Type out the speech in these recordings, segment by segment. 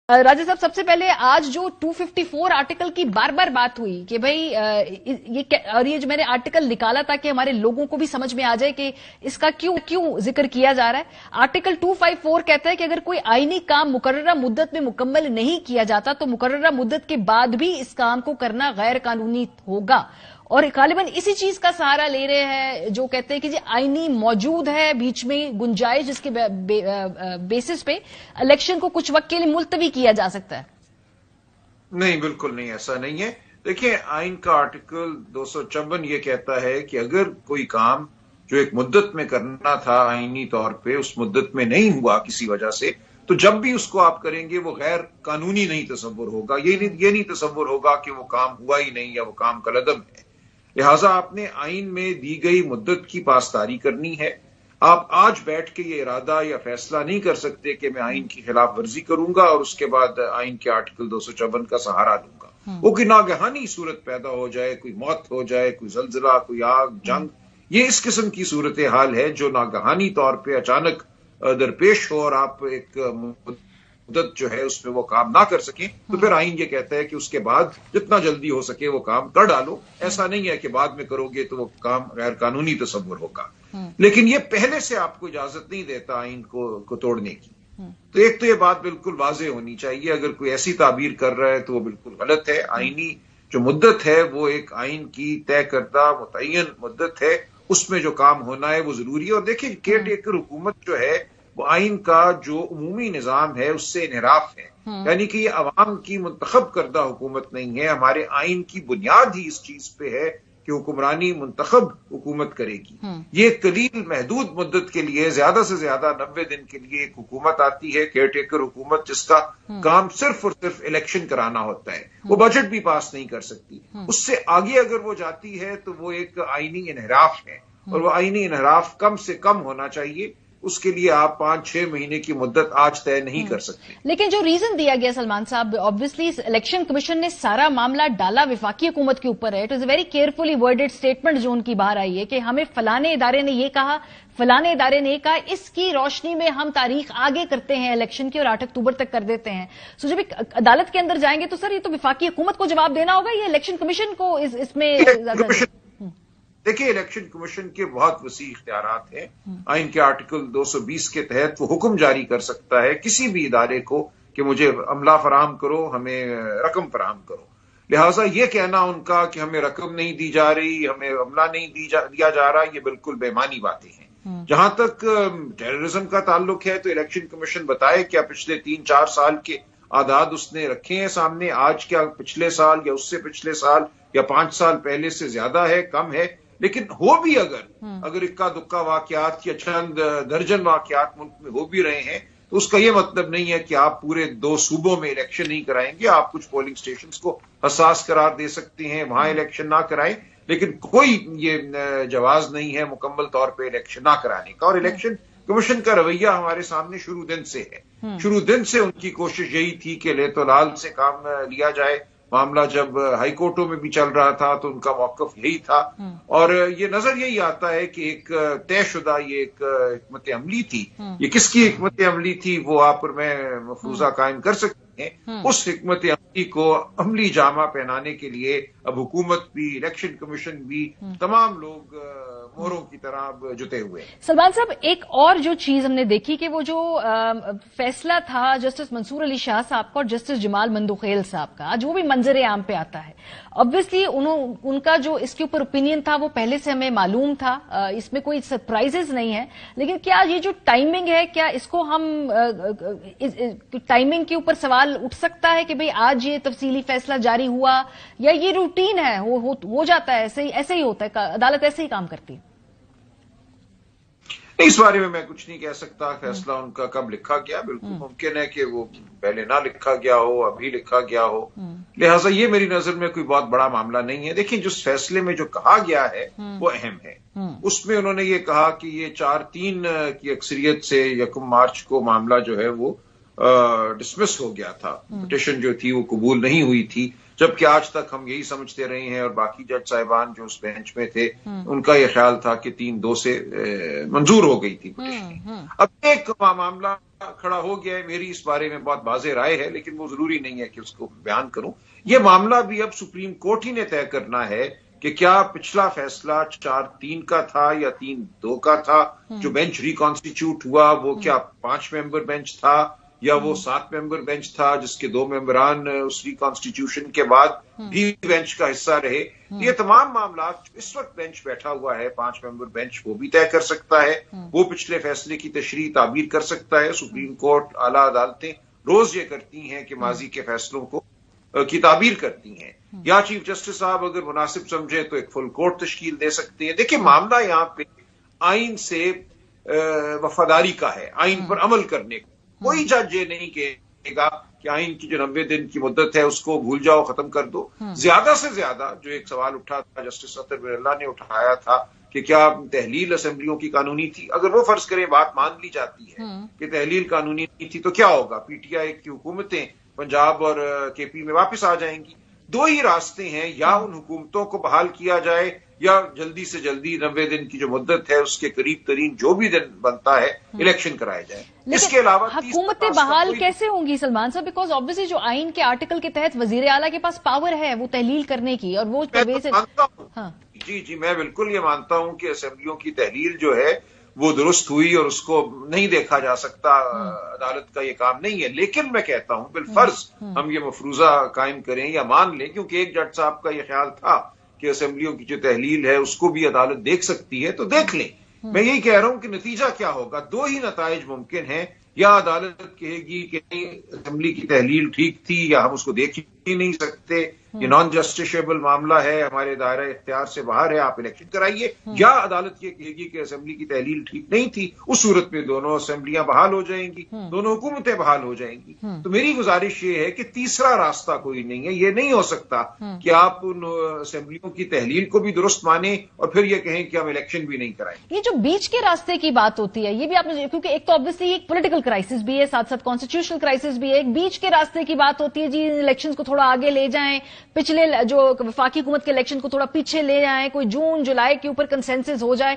राजा साहब, सबसे पहले आज जो 254 आर्टिकल की बार बार बात हुई कि भाई ये जो मैंने आर्टिकल निकाला था कि हमारे लोगों को भी समझ में आ जाए कि इसका क्यों जिक्र किया जा रहा है। आर्टिकल 254 कहता है कि अगर कोई आईनी काम मुकर्ररा मुद्दत में मुकम्मल नहीं किया जाता तो मुकर्ररा मुद्दत के बाद भी इस काम को करना गैर कानूनी होगा, और गालिबन इसी चीज का सहारा ले रहे हैं जो कहते हैं कि जी आईनी मौजूद है बीच में गुंजाइश जिसके बेसिस पे इलेक्शन को कुछ वक्त के लिए मुलतवी किया जा सकता है। नहीं, बिल्कुल नहीं, ऐसा नहीं है। देखिए, आइन का आर्टिकल 254 ये कहता है कि अगर कोई काम जो एक मुद्दत में करना था आईनी तौर पे उस मुद्दत में नहीं हुआ किसी वजह से, तो जब भी उसको आप करेंगे वो गैर कानूनी नहीं तस्वुर होगा। ये नहीं तस्वुर होगा कि वो काम हुआ ही नहीं या वो काम कलअदम है। लिहाजा आपने आइन में दी गई मुद्दत की पासदारी करनी है। आप आज बैठ के ये इरादा या फैसला नहीं कर सकते कि मैं आइन की खिलाफ वर्जी करूंगा और उसके बाद आइन के आर्टिकल 254 का सहारा लूंगा। वो कोई नागहानी सूरत पैदा हो जाए, कोई मौत हो जाए, कोई जलजिला, कोई आग, जंग, ये इस किस्म की सूरत हाल है जो नागहानी तौर पे अचानक दरपेश हो और आप एक मुद्दत जो है उसमें वो काम ना कर सकें, तो फिर आइन ये कहता है कि उसके बाद जितना जल्दी हो सके वो काम कर डालो। ऐसा नहीं है कि बाद में करोगे तो वो काम गैर कानूनी तस्वुर होगा, लेकिन ये पहले से आपको इजाजत नहीं देता आइन को तोड़ने की। तो एक तो ये बात बिल्कुल वाज़ेह होनी चाहिए, अगर कोई ऐसी ताबीर कर रहा है तो वो बिल्कुल गलत है। आइनी जो मुद्दत है वो एक आइन की तय करदा मुतय्यन मुद्दत है, उसमें जो काम होना है वो जरूरी है। और देखिए, केयर टेकर हुकूमत जो है वो आइन का जो उमूमी निजाम है उससे इनहराफ है, यानी कि ये अवाम की मुंतखब करदा हुकूमत नहीं है। हमारे आइन की बुनियाद ही इस चीज पे है कि हुक्मरानी मुंतखब हुकूमत करेगी। ये कलील महदूद मुद्दत के लिए ज्यादा से ज्यादा 90 दिन के लिए एक हुकूमत आती है, केयर टेकर हुकूमत, जिसका काम सिर्फ और सिर्फ इलेक्शन कराना होता है। वो बजट भी पास नहीं कर सकती। उससे आगे अगर वो जाती है तो वो एक आईनी इनहराफ है, और वो आईनी इनहराफ कम से कम होना चाहिए। उसके लिए आप 5-6 महीने की मुद्दत आज तय नहीं कर सकते। लेकिन जो रीजन दिया गया सलमान साहब, ऑब्वियसली इलेक्शन कमीशन ने सारा मामला डाला विफाकी हुकूमत के ऊपर है। It is a very carefully worded statement जो उनकी बाहर आई है कि हमें फलाने इदारे ने ये कहा, फलाने इदारे ने कहा, इसकी रोशनी में हम तारीख आगे करते हैं इलेक्शन की और 8 अक्टूबर तक कर देते हैं। सो जब अदालत के अंदर जाएंगे तो सर ये तो विफाकी हुकूमत को जवाब देना होगा, ये इलेक्शन कमीशन को इसमें देखिए, इलेक्शन कमीशन के बहुत वसी इख्तियारात हैं। आइन के आर्टिकल 220 के तहत वो हुक्म जारी कर सकता है किसी भी इदारे को कि मुझे अमला फराहम करो, हमें रकम फराहम करो। लिहाजा ये कहना उनका कि हमें रकम नहीं दी जा रही, हमें अमला नहीं दिया जा रहा, ये बिल्कुल बेमानी बातें हैं। जहां तक टेररिज्म का ताल्लुक है तो इलेक्शन कमीशन बताए क्या पिछले 3-4 साल के आदाद उसने रखे हैं सामने, आज क्या पिछले साल या उससे पिछले साल या 5 साल पहले से ज्यादा है, कम है। लेकिन हो भी अगर इक्का दुक्का वाकयात या चंद दर्जन वाकयात मुल्क में हो भी रहे हैं तो उसका यह मतलब नहीं है कि आप पूरे 2 सूबों में इलेक्शन नहीं कराएंगे। आप कुछ पोलिंग स्टेशंस को हसास करार दे सकते हैं, वहां इलेक्शन ना कराएं, लेकिन कोई ये जवाज नहीं है मुकम्मल तौर पे इलेक्शन ना कराने का। और इलेक्शन कमीशन का रवैया हमारे सामने शुरू दिन से है। शुरू दिन से उनकी कोशिश यही थी कि लेतोलाल से काम लिया जाए। मामला जब हाई कोर्टों में भी चल रहा था तो उनका मौकफ यही था, और ये नजर यही आता है कि एक तयशुदा ये एक हिकमत अमली थी। ये किसकी हिकमत अमली थी वो आप और मैं मफरूजा कायम कर सकते हैं। उस हिकमत अमली को अमली जामा पहनाने के लिए अब हुकूमत भी, इलेक्शन कमीशन भी, तमाम लोग मोहरों की तरह जुटे हुए हैं। सलमान साहब, एक और जो चीज हमने देखी कि वो जो फैसला था जस्टिस मंसूर अली शाह साहब का और जस्टिस जमाल मंदोखेल साहब का, जो भी मंजरे आम पे आता है, ऑब्वियसली उनका जो इसके ऊपर ओपिनियन था वो पहले से हमें मालूम था, इसमें कोई सरप्राइजेस नहीं है। लेकिन क्या ये जो टाइमिंग है, क्या इसको हम टाइमिंग के ऊपर सवाल उठ सकता है कि भाई आज ये तफसीली फैसला जारी हुआ, या ये रूटीन है, हो जाता है, ऐसे ही होता है, अदालत ऐसे ही काम करती है? इस बारे में मैं कुछ नहीं कह सकता। फैसला उनका कब लिखा गया, बिल्कुल मुमकिन है कि वो पहले ना लिखा गया हो, अभी लिखा गया हो। लिहाजा ये मेरी नजर में कोई बहुत बड़ा मामला नहीं है। देखिए, जिस फैसले में जो कहा गया है वो अहम है। उसमें उन्होंने ये कहा कि ये 4-3 की अक्सरियत से 1 मार्च को मामला जो है वो डिसमिस हो गया था। पिटिशन जो थी वो कबूल नहीं हुई थी। جبکہ آج تک ہم یہی سمجھتے رہے ہیں اور باقی جج صاحبان جو اس بینچ میں تھے ان کا یہ خیال تھا کہ 3-2 سے منظور ہو گئی تھی پٹیشن۔ اب ایک معاملہ کھڑا ہو گیا ہے، میری اس بارے میں بہت واضح رائے ہے لیکن وہ ضروری نہیں ہے کہ اس کو بیان کروں۔ یہ معاملہ بھی اب سپریم کورٹ ہی نے طے کرنا ہے کہ کیا پچھلا فیصلہ 4-3 کا تھا یا 3-2 کا تھا، جو بینچ ریکانسٹیٹیوٹ ہوا وہ کیا 5 ممبر بینچ تھا یا وہ 7 ممبر بینچ تھا جس کے 2 ممبران اس ریکانسٹیٹیوشن کے بعد بھی بینچ کا حصہ رہے۔ یہ تمام معاملات اس وقت بینچ بیٹھا ہوا ہے 5 ممبر بینچ، وہ بھی طے کر سکتا ہے، وہ پچھلے فیصلے کی تشریح تعبیر کر سکتا ہے۔ سپریم کورٹ، اعلیٰ عدالتیں روز یہ کرتی ہیں کہ ماضی کے فیصلوں کو کی تعبیر کرتی ہیں، یا چیف جسٹس صاحب اگر مناسب سمجھے تو ایک فل کورٹ تشکیل دے سکتے ہیں۔ دیکھیں معاملہ یہاں پہ آئین سے وفاداری کا ہے، آئین پر عمل کرنے کا۔ کوئی جج یہ نہیں کہے گا کہ آئین کی جو 90 دن کی مدت ہے اس کو بھول جاؤ، ختم کر دو۔ زیادہ سے زیادہ جو ایک سوال اٹھا تھا جسٹس اطہر براللہ نے اٹھایا تھا کہ کیا تحلیل اسمبلیوں کی قانونی تھی؟ اگر وہ فرض کریں بات مان لی جاتی ہے کہ تحلیل قانونی نہیں تھی تو کیا ہوگا؟ پی ٹی آئی کی حکومتیں پنجاب اور کے پی میں واپس آ جائیں گی۔ 2 ہی راستے ہیں، یا ان حکومتوں کو بحال کیا جائے یا جلدی سے جلدی 90 دن کی جو مدت ہے اس کے قریب ترین جو بھی دن بنتا ہے الیکشن کرائے جائے۔ اس کے علاوہ حکومتیں بحال کیسے ہوں گی سلمان صاحب؟ بیکاز آبویسلی جو آئین کے آرٹیکل کے تحت وزیر اعلیٰ کے پاس پاور ہے وہ تحلیل کرنے کی، اور وہ جی میں بالکل یہ مانتا ہوں کہ اسمبلیوں کی تحلیل جو ہے وہ درست ہوئی اور اس کو نہیں دیکھا جا سکتا، عدالت کا یہ کام نہیں ہے۔ لیکن میں کہتا ہوں بالفرض ہم یہ مفروضہ قائم کریں یا مان لیں، کیونکہ ایک جج صاحب کا یہ خیال تھا کہ اسمبلیوں کی جو تحلیل ہے اس کو بھی عدالت دیکھ سکتی ہے، تو دیکھ لیں۔ میں یہی کہہ رہا ہوں کہ نتیجہ کیا ہوگا، 2 ہی نتائج ممکن ہیں، یا عدالت کہے گی کہ اسمبلی کی تحلیل ٹھیک تھی یا ہم اس کو دیکھ ہی نہیں سکتے، یہ نان جسٹیشیبل معاملہ ہے، ہمارے دائرہ اختیار سے باہر ہے، آپ الیکشن کرائیے، یا عدالت یہ کہے گی کہ اسمبلی کی تحلیل ٹھیک نہیں تھی۔ اس صورت میں دونوں اسمبلیاں بحال ہو جائیں گی، دونوں حکومتیں بحال ہو جائیں گی۔ تو میری گزارش یہ ہے کہ تیسرا راستہ کوئی نہیں ہے، یہ نہیں ہو سکتا کہ آپ ان اسمبلیوں کی تحلیل کو بھی درست مانیں اور پھر یہ کہیں کہ ہم الیکشن بھی نہیں کرائیں۔ یہ جو بیچ کے راستے کی بات ہوتی ہے یہ بھی آپ نے، کیونکہ ایک تو obviously ایک پولیٹیکل کرائسس بھی ہے، ساتھ ساتھ کانسٹیٹیوشنل کرائسس بھی ہے، ایک بیچ کے راستے کی بات ہوتی ہے، جی الیکشنز کو تھوڑا آگے لے جائیں، پچھلے جو وفاقی حکومت کے الیکشن کو تھوڑا پیچھے لے جائیں، کوئی جون جولائی کے اوپر کنسنسس ہو جائے۔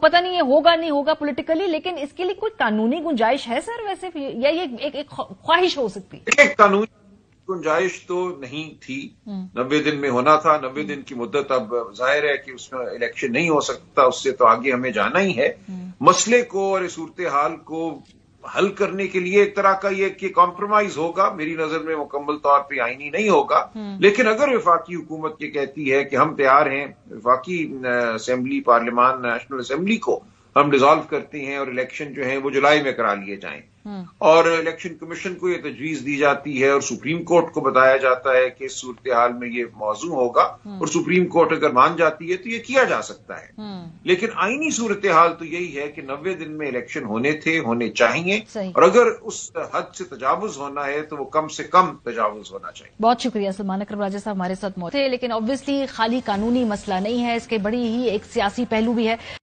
پتہ نہیں یہ ہوگا نہیں ہوگا پولیٹیکلی، لیکن اس کے لیے کوئی قانونی گنجائش ہے سر ویسے، یا یہ ایک خواہش ہو سکتی؟ ایک قانونی گنجائش تو نہیں تھی، 90 دن میں ہونا تھا، 90 دن کی مدت اب ظاہر ہے کہ اس میں الیکشن نہیں ہو سکتا، اس سے تو آگے ہمیں جانا ہی ہے۔ مسئلے کو اور صورتحال کو حل کرنے کے لیے ایک طرح کا یہ کہ کمپرومائز ہوگا، میری نظر میں مکمل طور پہ آئینی نہیں ہوگا، لیکن اگر وفاقی حکومت یہ کہتی ہے کہ ہم تیار ہیں، وفاقی اسمبلی پارلیمان نیشنل اسمبلی کو ہم ڈیزالو کرتے ہیں اور الیکشن جو ہیں وہ جولائی میں کرا لیے جائیں، اور الیکشن کمیشن کو یہ تجویز دی جاتی ہے اور سپریم کورٹ کو بتایا جاتا ہے کہ اس صورتحال میں یہ موضوع ہوگا، اور سپریم کورٹ اگر مان جاتی ہے تو یہ کیا جا سکتا ہے۔ لیکن آئینی صورتحال تو یہی ہے کہ 90 دن میں الیکشن ہونے چاہیے، اور اگر اس حد سے تجاوز ہونا ہے تو وہ کم سے کم تجاوز ہونا چاہیے۔ بہت شکریہ سلمان اکرم راجہ صاحب ہمارے ساتھ موجود تھے، لیکن obviously خالی قانونی مسئلہ نہیں ہے، اس کے بڑی ہی ایک سیاسی پہلو بھی ہے۔